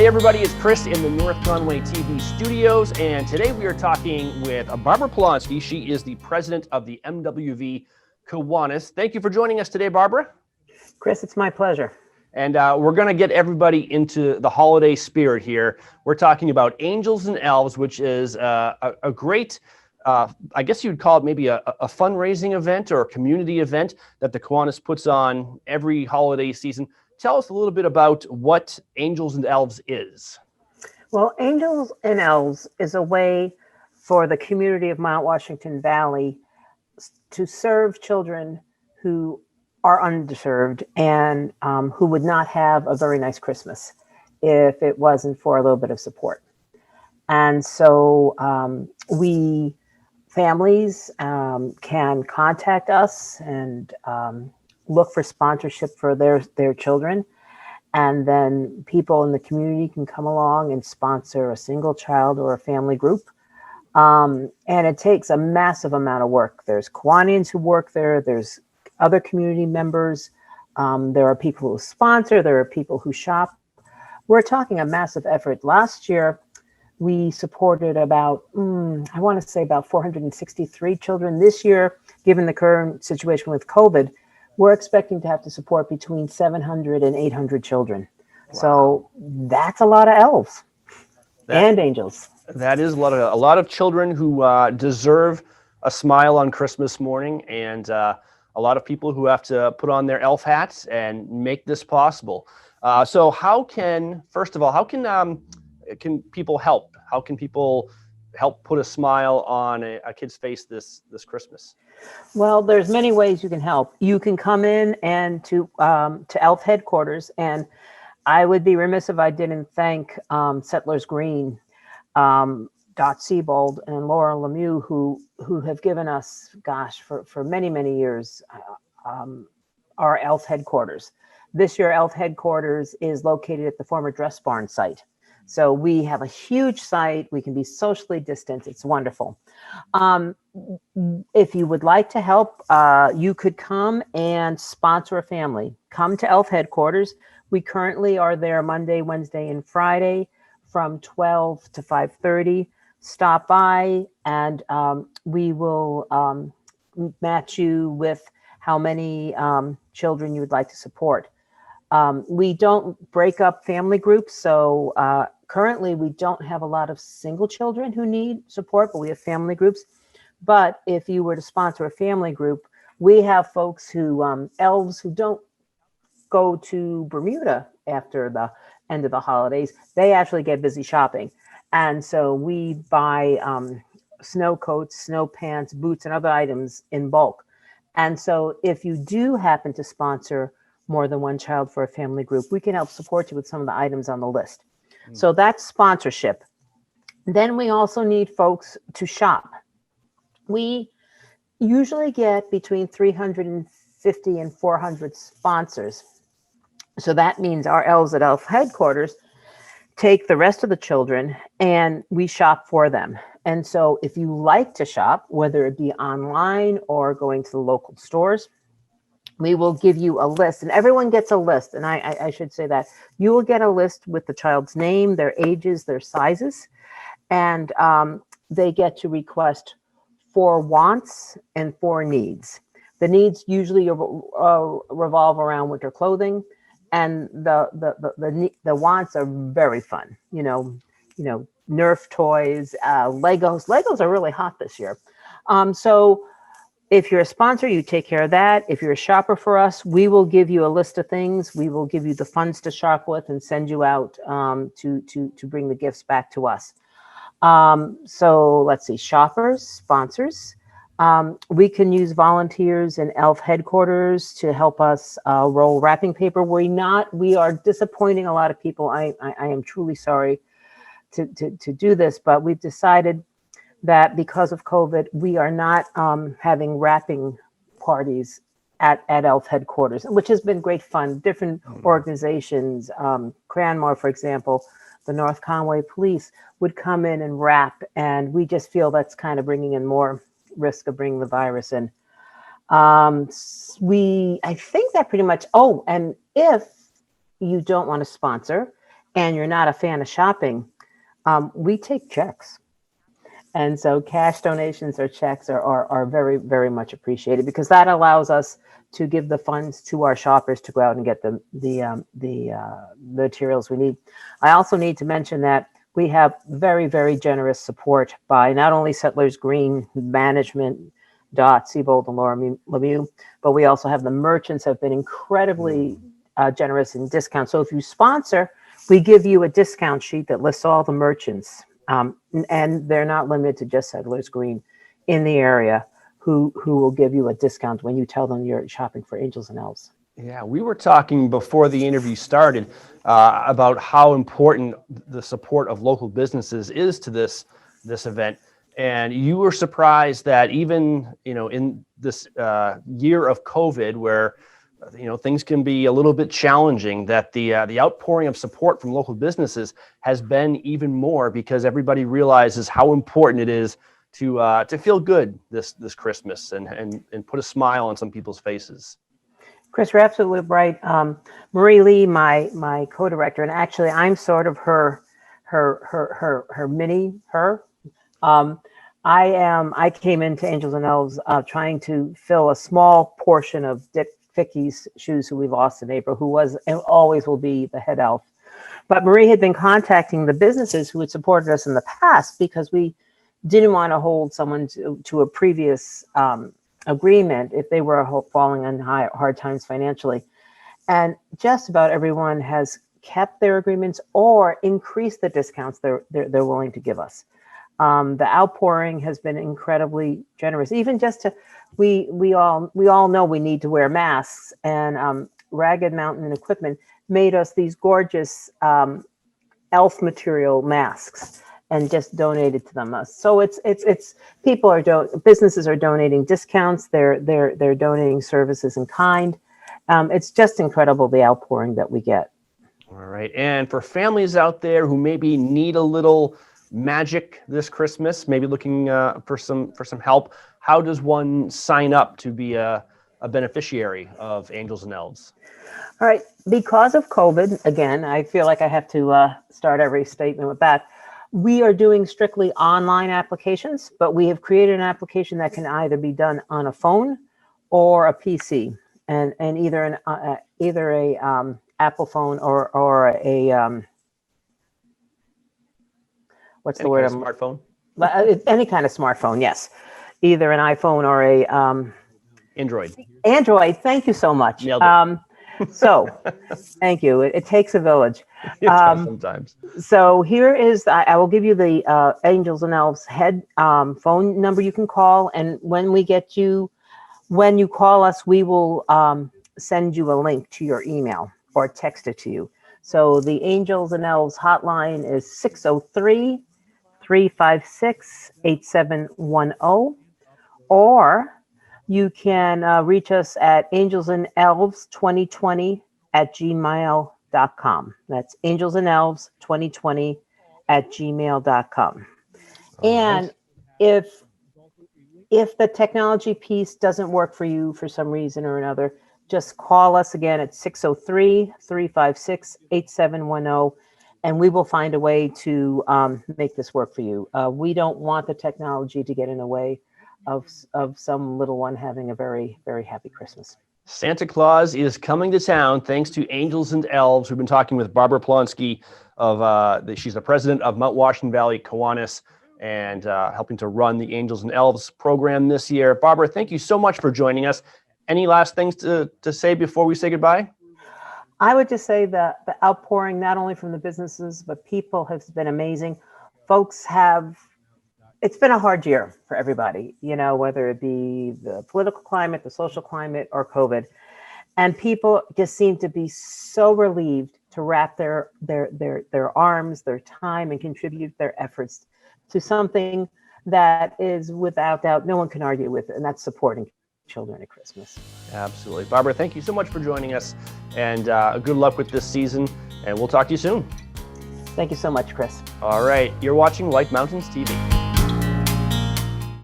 Hey everybody, it's Chris in the North Conway TV studios, and today we are talking with Barbara Polonsky. She is the president of the MWV Kiwanis. Thank you for joining us today, Barbara. Chris, it's my pleasure. And we're going to get everybody into the holiday spirit here. We're talking about Angels and Elves, which is a great, I guess you'd call it maybe a fundraising event or a community event that the Kiwanis puts on every holiday season. Tell us a little bit about what Angels and Elves is. Well, Angels and Elves is a way for the community of Mount Washington Valley to serve children who are underserved and who would not have a very nice Christmas if it wasn't for a little bit of support. And so families can contact us and look for sponsorship for their children. And then people in the community can come along and sponsor a single child or a family group. And it takes a massive amount of work. There's Kiwanians who work there. There's other community members. There are people who sponsor. There are people who shop. We're talking a massive effort. Last year, we supported about, I want to say about 463 children. This year, given the current situation with COVID, we're expecting to have to support between 700 and 800 children. Wow. So that's a lot of elves and angels. That is a lot of children who deserve a smile on Christmas morning, and a lot of people who have to put on their elf hats and make this possible. So how can people help? How can people help put a smile on a kid's face this Christmas? Well, there's many ways you can help. You can come in and to Elf headquarters, and I would be remiss if I didn't thank Settlers Green, Dot Siebold and Laura Lemieux, who have given us, for many, many years, our Elf headquarters. This year, Elf headquarters is located at the former Dress Barn site. So we have a huge site. We can be socially distant. It's wonderful. If you would like to help, you could come and sponsor a family. Come to Elf headquarters. We currently are there Monday, Wednesday, and Friday from 12 to 5:30. Stop by and we will match you with how many children you would like to support. We don't break up family groups, so currently we don't have a lot of single children who need support, but we have family groups. But if you were to sponsor a family group, we have folks who, elves who don't go to Bermuda after the end of the holidays, they actually get busy shopping. And so we buy snow coats, snow pants, boots, and other items in bulk. And so if you do happen to sponsor more than one child for a family group, we can help support you with some of the items on the list. So that's sponsorship. Then we also need folks to shop. We usually get between 350 and 400 sponsors. So that means our Elves at Elf headquarters take the rest of the children and we shop for them. And so if you like to shop, whether it be online or going to the local stores, we will give you a list, and everyone gets a list. And I should say that you will get a list with the child's name, their ages, their sizes, and they get to request 4 wants and 4 needs. The needs usually revolve around winter clothing, and the wants are very fun. You know, Nerf toys, Legos. Legos are really hot this year. So if you're a sponsor, you take care of that. If you're a shopper for us, we will give you a list of things. We will give you the funds to shop with and send you out to bring the gifts back to us. So let's see, shoppers, sponsors. We can use volunteers in Elf headquarters to help us roll wrapping paper. We are disappointing a lot of people. I am truly sorry to do this, but we've decided that because of COVID, we are not having wrapping parties at Elf headquarters, which has been great fun. Different organizations, Cranmore, for example, the North Conway Police would come in and wrap, and we just feel that's kind of bringing in more risk of bringing the virus in. I think that pretty much, and if you don't want to sponsor and you're not a fan of shopping, we take checks. And so cash donations or checks are very, very much appreciated, because that allows us to give the funds to our shoppers to go out and get the materials we need. I also need to mention that we have very, very generous support by not only Settlers Green Management, Siebold and Laura Lemieux, but we also have the merchants have been incredibly generous in discounts. So if you sponsor, we give you a discount sheet that lists all the merchants. And they're not limited to just Settlers Green in the area who will give you a discount when you tell them you're shopping for Angels and Elves. Yeah, we were talking before the interview started about how important the support of local businesses is to this event. And you were surprised that even, in this year of COVID, where things can be a little bit challenging, that the outpouring of support from local businesses has been even more, because everybody realizes how important it is to feel good this Christmas and put a smile on some people's faces. Chris, you're absolutely right. Marie Lee, my co-director, and actually I'm sort of her mini her. I came into Angels and Elves trying to fill a small portion of Dick Ficky's shoes, who we lost in April, who was and always will be the head elf. But Marie had been contacting the businesses who had supported us in the past, because we didn't want to hold someone to a previous agreement if they were falling on hard times financially. And just about everyone has kept their agreements or increased the discounts they're willing to give us. The outpouring has been incredibly generous. Even just to, we all know we need to wear masks, and Ragged Mountain Equipment made us these gorgeous elf material masks and just donated to them. So it's businesses are donating discounts. They're donating services in kind. It's just incredible, the outpouring that we get. All right, and for families out there who maybe need a little magic this Christmas, maybe looking for some help, how does one sign up to be a beneficiary of Angels and Elves? All right, because of COVID, again, I feel like I have to start every statement with that. We are doing strictly online applications, but we have created an application that can either be done on a phone or a PC, and either a Apple phone or a what's the word? Smartphone. Any kind of smartphone, yes. Either an iPhone or a Android. Android. Thank you so much. Nailed it. So, thank you. It takes a village. It does sometimes. So here is, I will give you the Angels and Elves head phone number you can call. And when you call us, we will send you a link to your email or text it to you. So the Angels and Elves hotline is 603-356-8710, or you can reach us at angelsandelves2020@gmail.com. That's angelsandelves2020@gmail.com. And if the technology piece doesn't work for you for some reason or another, just call us again at 603-356-8710, and we will find a way to make this work for you. We don't want the technology to get in the way of some little one having a very, very happy Christmas. Santa Claus is coming to town thanks to Angels and Elves. We've been talking with Barbara Plonsky she's the president of Mount Washington Valley Kiwanis, and helping to run the Angels and Elves program this year. Barbara, thank you so much for joining us. Any last things to say before we say goodbye? I would just say that the outpouring, not only from the businesses, but people, has been amazing. It's been a hard year for everybody, whether it be the political climate, the social climate, or COVID. And people just seem to be so relieved to wrap their arms, their time, and contribute their efforts to something that is, without doubt, no one can argue with, and that's supporting children at Christmas. Absolutely. Barbara, thank you so much for joining us, and good luck with this season, and we'll talk to you soon. Thank you so much, Chris. All right. You're watching White Mountains TV.